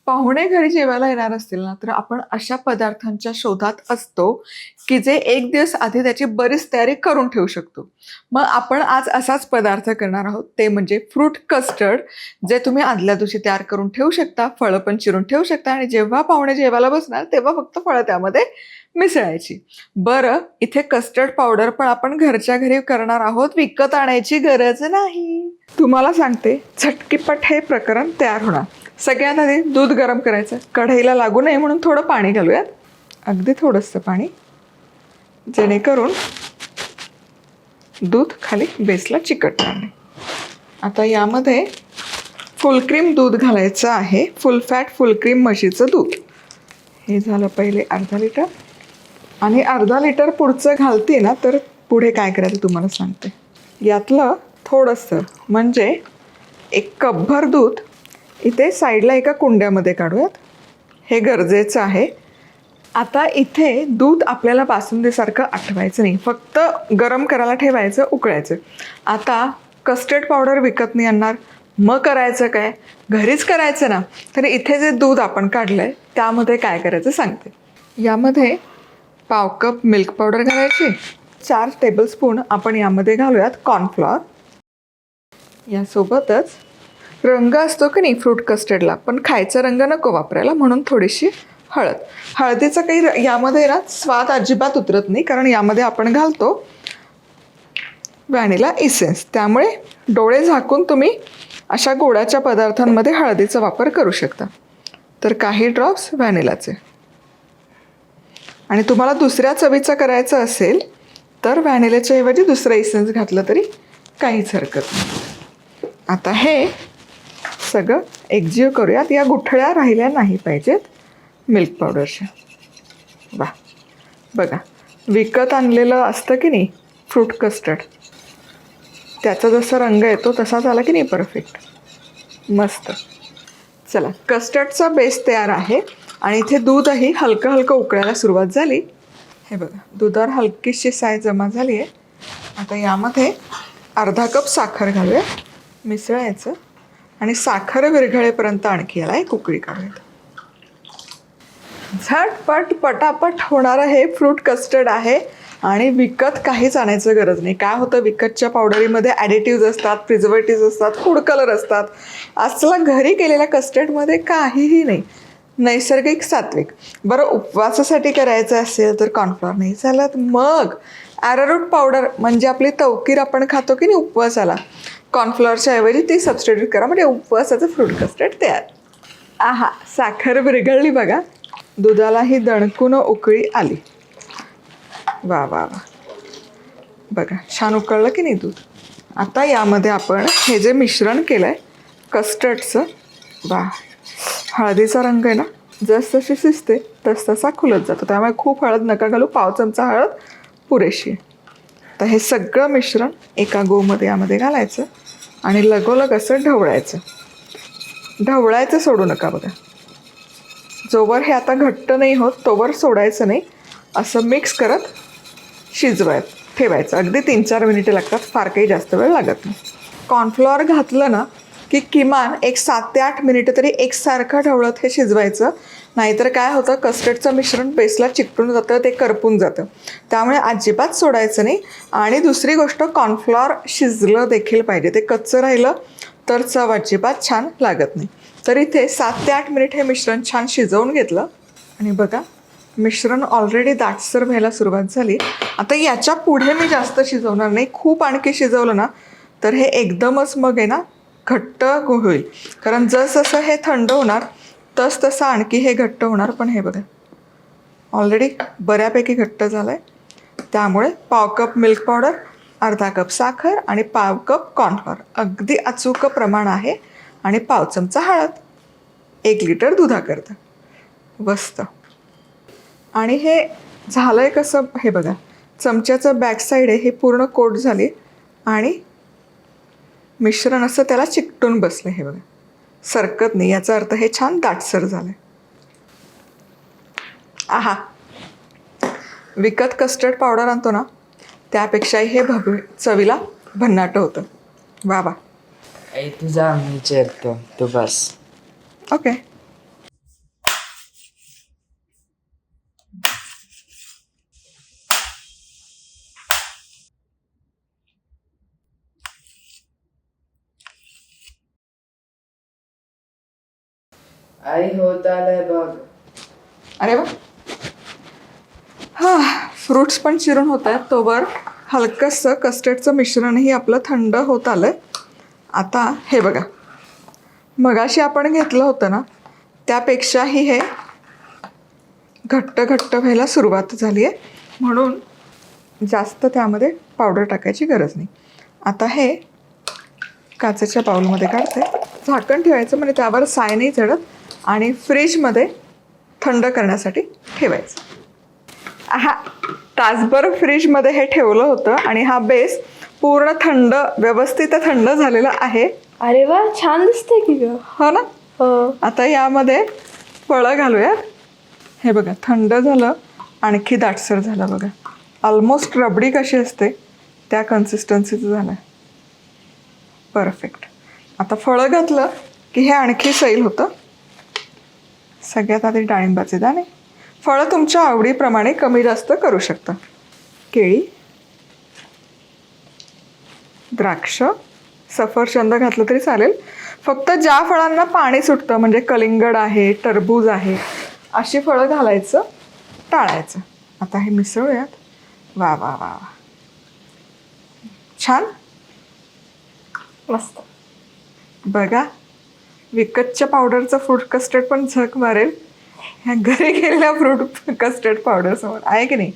पाहुणे घरी जेवायला येणार असतील ना, तर आपण अशा पदार्थांच्या शोधात असतो की जे एक दिवस आधी त्याची बरीच तयारी करून ठेवू शकतो. मग आपण आज असाच पदार्थ करणार आहोत, ते म्हणजे फ्रूट कस्टर्ड, जे तुम्ही आदल्या दिवशी तयार करून ठेवू शकता, फळं पण चिरून ठेवू शकता आणि जेव्हा पाहुणे जेवायला बसणार तेव्हा फक्त फळं त्यामध्ये मिसळायची. बरं, इथे कस्टर्ड पावडर पण आपण घरच्या घरी करणार आहोत, विकत आणायची गरज नाही. तुम्हाला सांगते, झटकीपट हे प्रकरण तयार होणार. सगळ्यात आधी दूध गरम करायचं, कढईला लागू नये म्हणून थोडं पाणी घालूयात, अगदी थोडंसं पाणी, जेणेकरून दूध खाली बेसला चिकटणार नाही. आता यामध्ये फुल क्रीम दूध घालायचं आहे, फुल फॅट फुल क्रीम म्हशीचं दूध. हे झालं पहिले अर्धा लिटर, आणि अर्धा लिटर पुढचं घालते ना, तर पुढे काय करायचं तुम्हाला सांगते. यातलं थोडंसं म्हणजे एक कपभर दूध इथे साईडला एका कुंड्यामध्ये काढूयात, हे गरजेचं आहे. आता इथे दूध आपल्याला बासुंदीसारखं आठवायचं नाही, फक्त गरम करायला ठेवायचं, उकळायचं. आता कस्टर्ड पावडर विकत नाही आणणार, मग करायचं काय, घरीच करायचं ना. तर इथे जे दूध आपण काढलं आहे त्यामध्ये काय करायचं सांगते. यामध्ये पाव कप मिल्क पावडर घालायची, 4 टेबलस्पून आपण यामध्ये घालूयात कॉर्नफ्लॉवर. यासोबतच रंग असतो की नाही फ्रूट कस्टर्डला, पण खायचा रंग नको वापरायला, म्हणून थोडीशी हळद. हळदीचा काही यामध्ये ना स्वाद अजिबात उतरत नाही, कारण यामध्ये आपण घालतो व्हॅनिला इसेन्स. त्यामुळे डोळे झाकून तुम्ही अशा गोडाच्या पदार्थांमध्ये हळदीचा वापर करू शकता. तर काही ड्रॉप्स व्हॅनिलाचे. आणि तुम्हाला दुसऱ्या चवीचं करायचं असेल तर व्हॅनिलाच्या ऐवजी दुसरं इसेन्स घातलं तरी काहीच हरकत नाही. आता हे सगळं एकजीव करूयात. या गुठळ्या राहिल्या नाही पाहिजेत मिल्क पावडरच्या. बघा, विकत आणलेलं असतं की नाही फ्रूट कस्टर्ड, त्याचा जसा रंग येतो तसाच आला की नाही, परफेक्ट, मस्त. चला, कस्टर्डचा बेस तयार आहे आणि इथे दूधही हलकं हलकं उकळायला सुरुवात झाली. हे बघा, दुधावर हलकीशी साय जमा झाली आहे. आता यामध्ये अर्धा कप साखर घालूया, मिसळायचं आणि साखर विरघळेपर्यंत आणखी याला एक उकळी काढूयात. झटपट पटापट होणारं हे फ्रूट कस्टर्ड आहे आणि विकत काहीच आणायचं गरज नाही. काय होतं, विकतच्या पावडरीमध्ये ॲडिटिव्ज असतात, प्रिझर्वेटिव्ज असतात, फूड कलर असतात. असला घरी केलेल्या कस्टर्डमध्ये काहीही नाही, नैसर्गिक, सात्विक. बरं, उपवासासाठी करायचं असेल तर कॉर्नफ्लॉवर नाही चालत, मग ॲरारूट पावडर म्हणजे आपली तवकीर आपण खातो की नाही उपवासाला, कॉर्नफ्लॉवरच्या ऐवजी ती सबस्टिट्यूट करा, म्हणजे उपवासाचं फ्रूट कस्टर्ड तयार. आहा, साखर विरघळली बघा, दुधालाही दणकून उकळी आली. वा वा वा, बघा छान उकळलं की नाही दूध. आता यामध्ये आपण हे जे मिश्रण केलं आहे कस्टर्डचं, वा, हळदीचा रंग आहे ना, जसजशी शिजते तसतसा खुलत जातो, त्यामुळे खूप हळद नका घालू, पाव चमचा हळद पुरेशी आहे. तर हे सगळं मिश्रण एका गोमध्ये यामध्ये घालायचं आणि लगोलग असं ढवळायचं. ढवळायचं सोडू नका बघा, जोवर हे आता घट्ट नाही होत तोवर सोडायचं नाही. असं मिक्स करत शिजवायत ठेवायचं. अगदी 3-4 मिनिटे लागतात, फार काही जास्त वेळ लागत नाही. कॉर्नफ्लॉवर घातलं ना की किमान एक 7 ते 8 मिनिटं तरी एकसारखं ढवळत हे शिजवायचं. नाहीतर काय होतं, कस्टर्डचं मिश्रण बेसला चिकटून जातं, ते करपून जातं. त्यामुळे अजिबात सोडायचं नाही. आणि दुसरी गोष्ट, कॉर्नफ्लॉवर शिजलं देखील पाहिजे, ते कच्चं राहिलं तर चव अजिबात छान लागत नाही. तर इथे 7 ते 8 मिनिट हे मिश्रण छान शिजवून घेतलं आणि बघा, मिश्रण ऑलरेडी दाटसर व्हायला सुरुवात झाली. आता याच्या पुढे मी जास्त शिजवणार नाही, खूप आणखी शिजवलं ना तर हे एकदमच मग आहे ना घट्ट होईल, कारण जसजसं हे थंड होणार तसतसं आणखी हे घट्ट होणार. पण हे बघा, ऑलरेडी बऱ्यापैकी घट्ट झालं आहे. त्यामुळे पाव कप मिल्क पावडर, अर्धा कप साखर आणि पाव कप कॉर्नफ्लॉवर, अगदी अचूक प्रमाण आहे. आणि पाव चमचा हळद, 1 लिटर दुधाकरता. मस्त. आणि हे झालं आहे कसं, हे बघा, चमच्याचं बॅक साईड आहे हे पूर्ण कोट झाली आणि मिश्रण असं त्याला चिकटून बसलं. हे बघा, सरकत नाही, याचा अर्थ हे छान दाटसर झालं आहे. आहा, विकत कस्टर्ड पावडर आणतो ना त्यापेक्षाही हे चवीला भन्नाट होतं. वा वा. तुझा मी विचारतो, तू बस. ओके. आई होत आलंय बघ. अरे वा. हा, फ्रुट्स पण चिरून होत आहेत. तोवर हलकंसं कस्टर्डचं मिश्रणही आपलं थंड होत आलंय. आता हे बघा, मगाशी आपण घेतलं होतं ना, त्यापेक्षाही हे घट्ट घट्ट व्हायला सुरुवात झाली आहे, म्हणून जास्त त्यामध्ये पावडर टाकायची गरज नाही. आता हे काचेच्या बाउलमध्ये काढते. झाकण ठेवायचं, म्हणजे त्यावर साय नाही चढत, आणि फ्रीजमध्ये थंड करण्यासाठी ठेवायचं. हा, तासभर फ्रीजमध्ये हे ठेवलं होतं आणि हा बेस पूर्ण थंड, व्यवस्थित थंड झालेला आहे. अरे वा, छान दिसतंय की ग. हो ना. आता यामध्ये फळं घालूयात. हे बघा, थंड झालं, आणखी दाटसर झालं बघा. ऑलमोस्ट रबडी कशी असते त्या कन्सिस्टन्सीचं झालं. परफेक्ट. आता फळं घातलं की हे आणखी सैल होतं. सगळ्यात आधी डाळिंबाचे दाणे. फळं तुमच्या आवडीप्रमाणे कमी जास्त करू शकता. केळी, द्राक्ष, सफरचंद घातलं तरी चालेल. फक्त ज्या फळांना पाणी सुटतं, म्हणजे कलिंगड आहे, टरबूज आहे, अशी फळं घालायचं टाळायचं. आता हे मिसळूयात. वा वा वा वा, छान, मस्त. बघा, विकतच्या पावडरचं फ्रूट कस्टर्ड पण झक मारेल ह्या घरी केलेल्या फ्रूट कस्टर्ड पावडर समोर, आहे की नाही.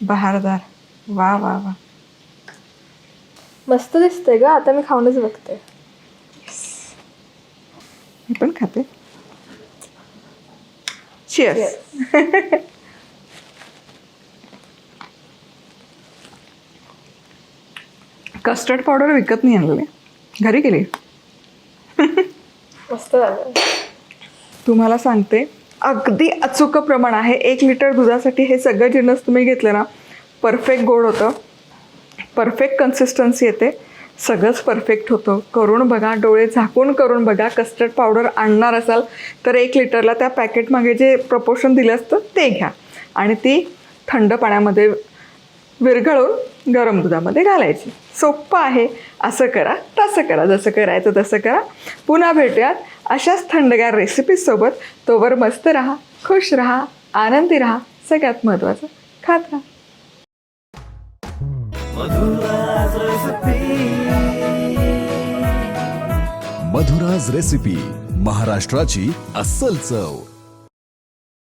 बहारदार. वा वा वा, मस्त दिसतंय ग. आता मी खाऊनच बघते. मी पण खाते. Cheers. कस्टर्ड पावडर विकत नाही आणलेली, घरी केली. मस्त झालं. तुम्हाला सांगते, अगदी अचूक प्रमाण आहे. 1 लिटर दुधासाठी हे सगळं जिन्नस तुम्ही घेतले ना, परफेक्ट गोड होतं, परफेक्ट कन्सिस्टन्सी येते, सगळंच परफेक्ट होतं. करून बघा, डोळे झाकून करून बघा. कस्टर्ड पावडर आणणार असाल तर 1 लिटरला त्या पॅकेटमागे जे प्रपोर्शन दिलं असतं ते घ्या, आणि ती थंड पाण्यामध्ये विरघळून गरम दुधामध्ये घालायची. सोपं आहे. असं करा, तसं करा, जसं करायचं तसं करा. पुन्हा भेटूयात अशाच थंडगार रेसिपीजसोबत. तोवर मस्त राहा, खुश राहा, आनंदी राहा, सगळ्यात महत्त्वाचं खात राहा. मधुराज रेसिपी, महाराष्ट्राची अस्सल चव.